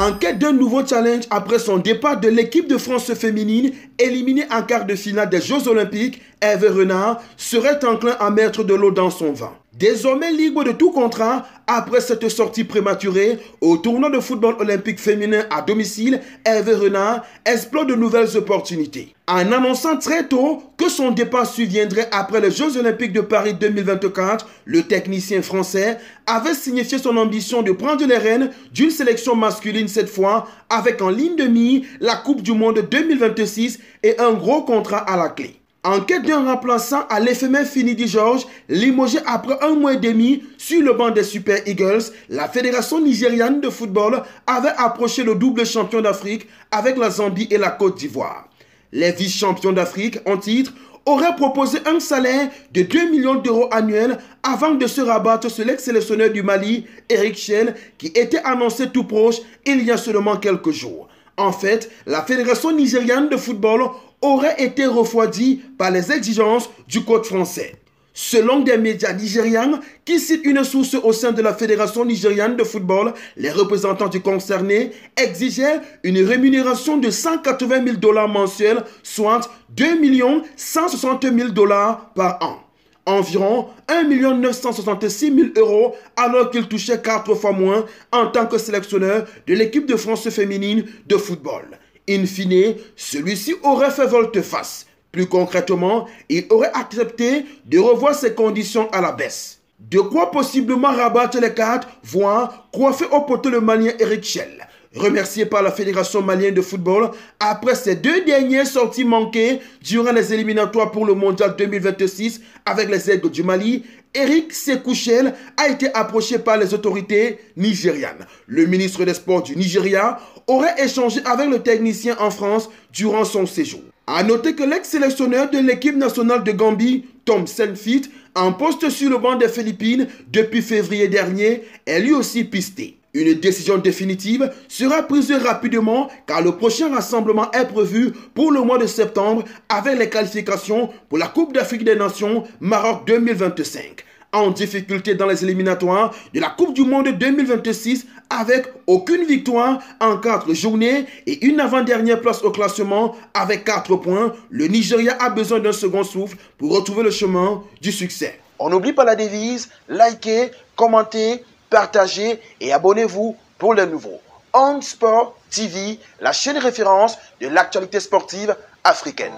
En quête d'un nouveau challenge après son départ de l'équipe de France féminine, éliminée en quart de finale des Jeux Olympiques, Hervé Renard serait enclin à mettre de l'eau dans son vin. Désormais libre de tout contrat, après cette sortie prématurée au tournoi de football olympique féminin à domicile, Hervé Renard explore de nouvelles opportunités. En annonçant très tôt que son départ surviendrait après les Jeux Olympiques de Paris 2024, le technicien français avait signifié son ambition de prendre les rênes d'une sélection masculine cette fois, avec en ligne de mire la Coupe du Monde 2026 et un gros contrat à la clé. En quête d'un remplaçant à l'éphémère Finidi Georges, limogé après un mois et demi sur le banc des Super Eagles, la Fédération nigériane de football avait approché le double champion d'Afrique avec la Zambie et la Côte d'Ivoire. Les vice-champions d'Afrique en titre auraient proposé un salaire de 2 millions d'euros annuels avant de se rabattre sur l'ex-sélectionneur du Mali, Eric Chelle, qui était annoncé tout proche il y a seulement quelques jours. En fait, la Fédération nigériane de football aurait été refroidie par les exigences du coach français. Selon des médias nigérians qui citent une source au sein de la Fédération nigériane de football, les représentants du concerné exigeaient une rémunération de 180 000 $ mensuels, soit 2 160 000 $ par an. Environ 1 966 000 € alors qu'il touchait 4 fois moins en tant que sélectionneur de l'équipe de France féminine de football. In fine, celui-ci aurait fait volte-face. Plus concrètement, il aurait accepté de revoir ses conditions à la baisse. De quoi possiblement rabattre les cartes, voire coiffer au poteau le Malien Eric Chelle. Remercié par la Fédération malienne de football après ses 2 dernières sorties manquées durant les éliminatoires pour le Mondial 2026 avec les Aigles du Mali, Eric Sékou Chelle a été approché par les autorités nigérianes. Le ministre des Sports du Nigeria aurait échangé avec le technicien en France durant son séjour. A noter que l'ex-sélectionneur de l'équipe nationale de Gambie, Tom Saintfiet, en poste sur le banc des Philippines depuis février dernier, est lui aussi pisté. Une décision définitive sera prise rapidement car le prochain rassemblement est prévu pour le mois de septembre avec les qualifications pour la Coupe d'Afrique des Nations Maroc 2025. En difficulté dans les éliminatoires de la Coupe du Monde 2026 avec aucune victoire en 4 journées et une avant-dernière place au classement avec 4 points, le Nigeria a besoin d'un second souffle pour retrouver le chemin du succès. On n'oublie pas la devise, likez, commentez, partagez et abonnez-vous pour les nouveaux. On Sport TV, la chaîne référence de l'actualité sportive africaine.